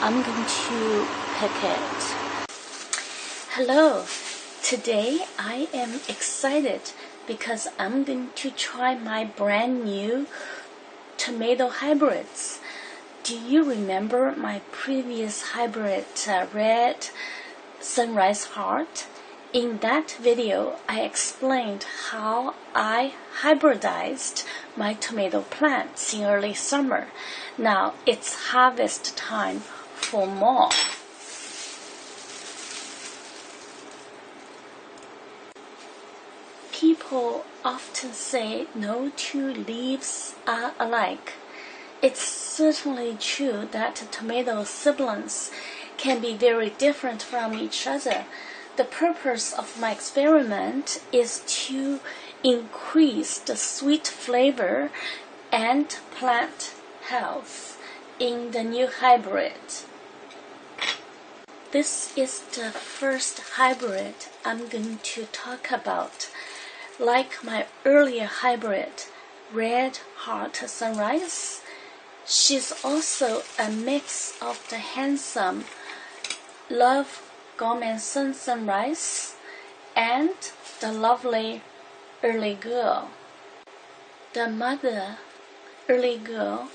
I'm going to pick it. Hello, today I am excited because I'm going to try my brand new tomato hybrids. Do you remember my previous hybrid red sunrise heart? In that video, I explained how I hybridized my tomato plants in early summer. Now it's harvest time for more. People often say no two leaves are alike. It's certainly true that tomato siblings can be very different from each other. The purpose of my experiment is to increase the sweet flavor and plant health in the new hybrid. This is the first hybrid I'm going to talk about. Like my earlier hybrid, Red Heart Sunrise, she's also a mix of the handsome Love Gourmansun Sunrise and the lovely Early Girl. The mother, Early Girl,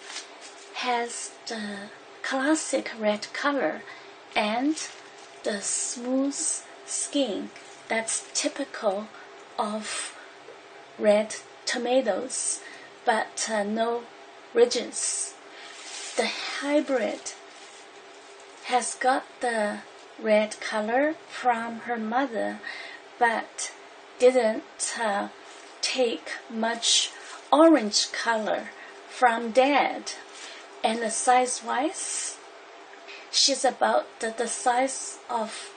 has the classic red color and the smooth skin that's typical of red tomatoes, but no ridges. The hybrid has got the red color from her mother, but didn't take much orange color from dad. And size-wise, she's about the size of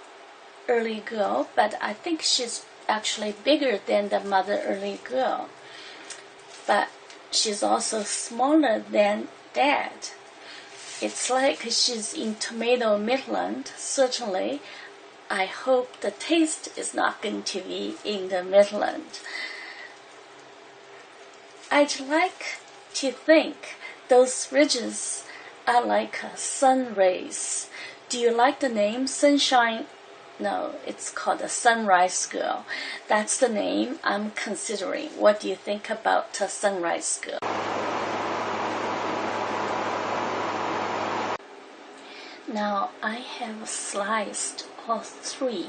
Early Girl, but I think she's actually bigger than the mother Early Girl. But she's also smaller than dad. It's like she's in tomato Midland. Certainly, I hope the taste is not going to be in the Midland. I'd like to think those ridges are like sun rays. Do you like the name Sunshine? No, it's called a Sunrise Girl. That's the name I'm considering. What do you think about a Sunrise Girl? Now I have sliced all three.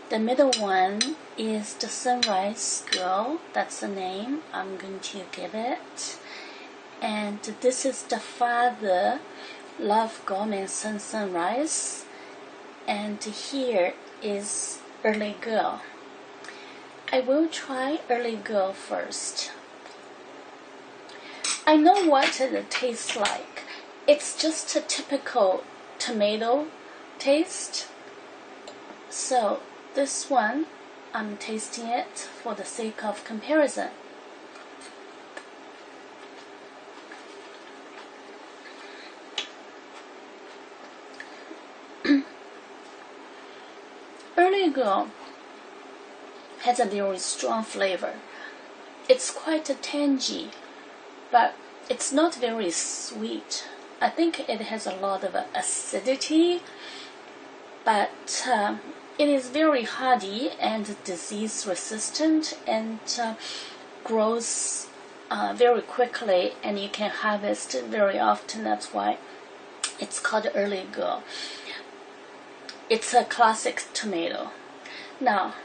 The middle one is the Sunrise Girl. That's the name I'm going to give it. And this is the father, Love Gourmansun Sunrise. And here is Early Girl. I will try Early Girl first. I know what it tastes like. It's just a typical tomato taste. So this one, I'm tasting it for the sake of comparison. Early Girl has a very strong flavor. It's quite tangy, but it's not very sweet. I think it has a lot of acidity, but it is very hardy and disease resistant and grows very quickly, and you can harvest it very often. That's why it's called Early Girl. It's a classic tomato. Now,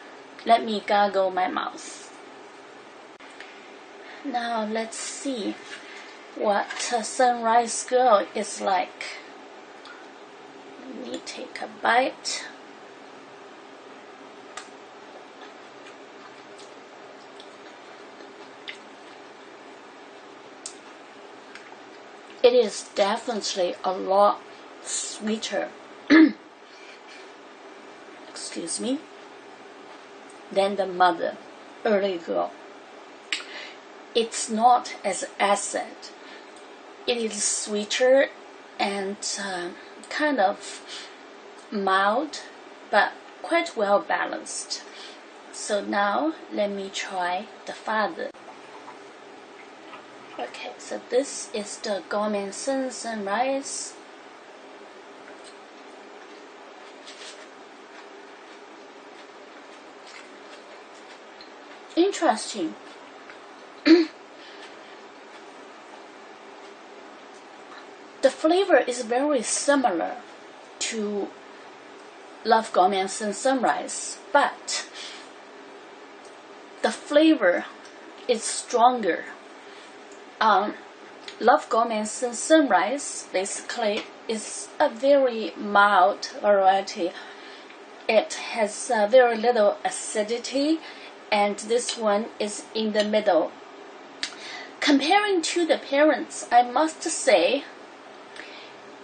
let me gargle my mouth. Now, let's see what a Sunrise Girl is like. Let me take a bite. It is definitely a lot sweeter excuse me, than the mother, Early Girl. It's not as acid. It is sweeter and kind of mild, but quite well balanced. So now let me try the father. Okay, so this is the Gourmansun Sunrise. Interesting. The flavor is very similar to Love Gourmansun Sunrise, but the flavor is stronger. Love Gourmansun Sunrise basically is a very mild variety. It has very little acidity, and this one is in the middle. Comparing to the parents, I must say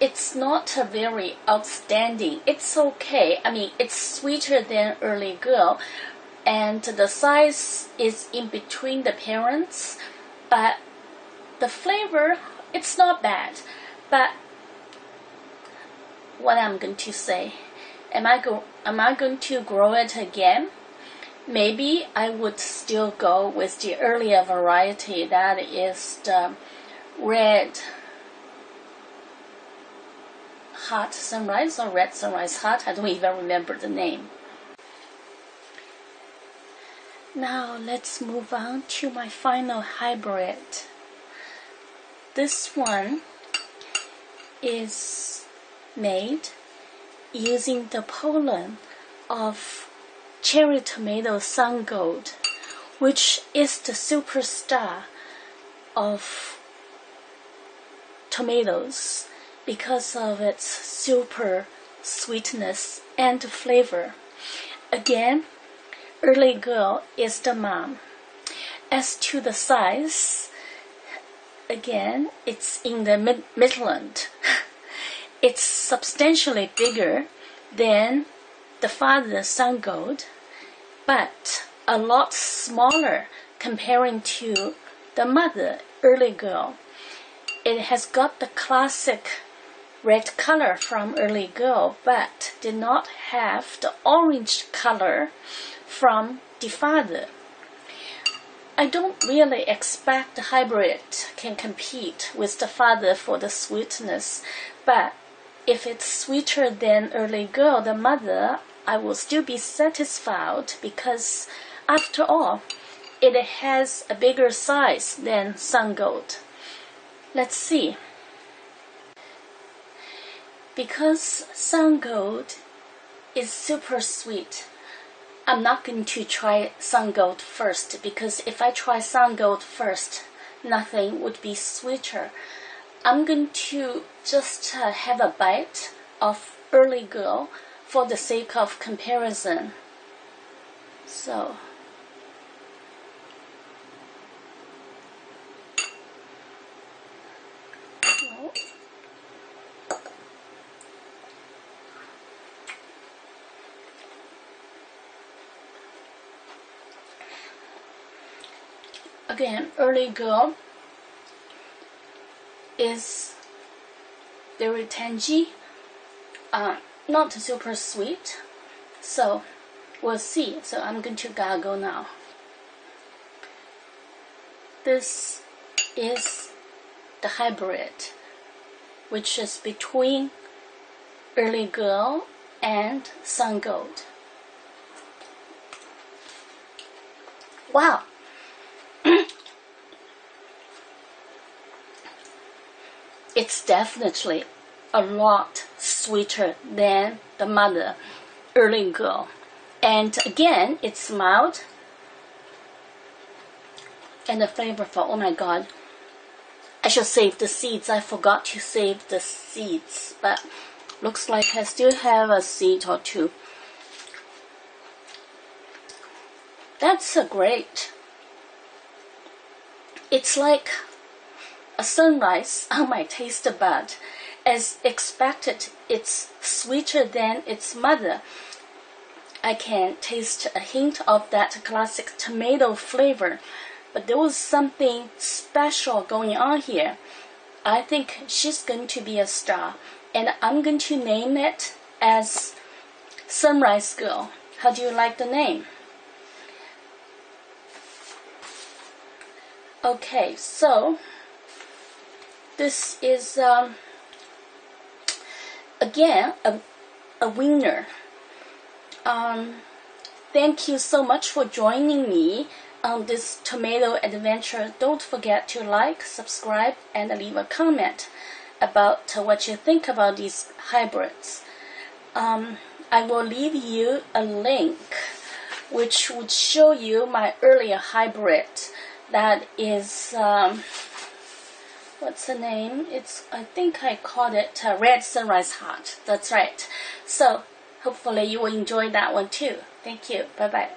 it's not a very outstanding. It's okay. I mean, it's sweeter than Early Girl, and the size is in between the parents, but the flavor, it's not bad. But what I'm going to say, am I going to grow it again? Maybe I would still go with the earlier variety, that is the red hot sunrise or red sunrise hot. I don't even remember the name. Now let's move on to my final hybrid. This one is made using the pollen of cherry tomato Sungold, which is the superstar of tomatoes because of its super sweetness and flavor. Again, Early Girl is the mom. As to the size, again, it's in the Midland. It's substantially bigger than the father Sungold, but a lot smaller comparing to the mother Early Girl. It has got the classic red color from Early Girl, but did not have the orange color from the father. I don't really expect the hybrid can compete with the father for the sweetness, but if it's sweeter than Early Girl, the mother, I will still be satisfied because, after all, it has a bigger size than Sungold. Let's see. Because Sungold is super sweet, I'm not going to try Sungold first, because if I try Sungold first, nothing would be sweeter. I'm going to just have a bite of Early Girl for the sake of comparison. So, again, Early Girl is very tangy, not super sweet, so we'll see. So I'm going to gargle now. This is the hybrid, which is between Early Girl and Sungold. Wow! It's definitely a lot sweeter than the mother, Early Girl. And again, it's mild and flavorful. Oh my god. I should save the seeds. I forgot to save the seeds, but looks like I still have a seed or two. That's great. It's like a sunrise on my taste bud. As expected, it's sweeter than its mother. I can taste a hint of that classic tomato flavor, but there was something special going on here. I think she's going to be a star, and I'm going to name it as Sunrise Girl. How do you like the name? Okay, so this is again a winner. Thank you so much for joining me on this tomato adventure. Don't forget to like, subscribe, and leave a comment about what you think about these hybrids. I will leave you a link which would show you my earlier hybrid that is what's the name? I think I called it Red Sunrise Heart. That's right. So hopefully you will enjoy that one too. Thank you. Bye bye.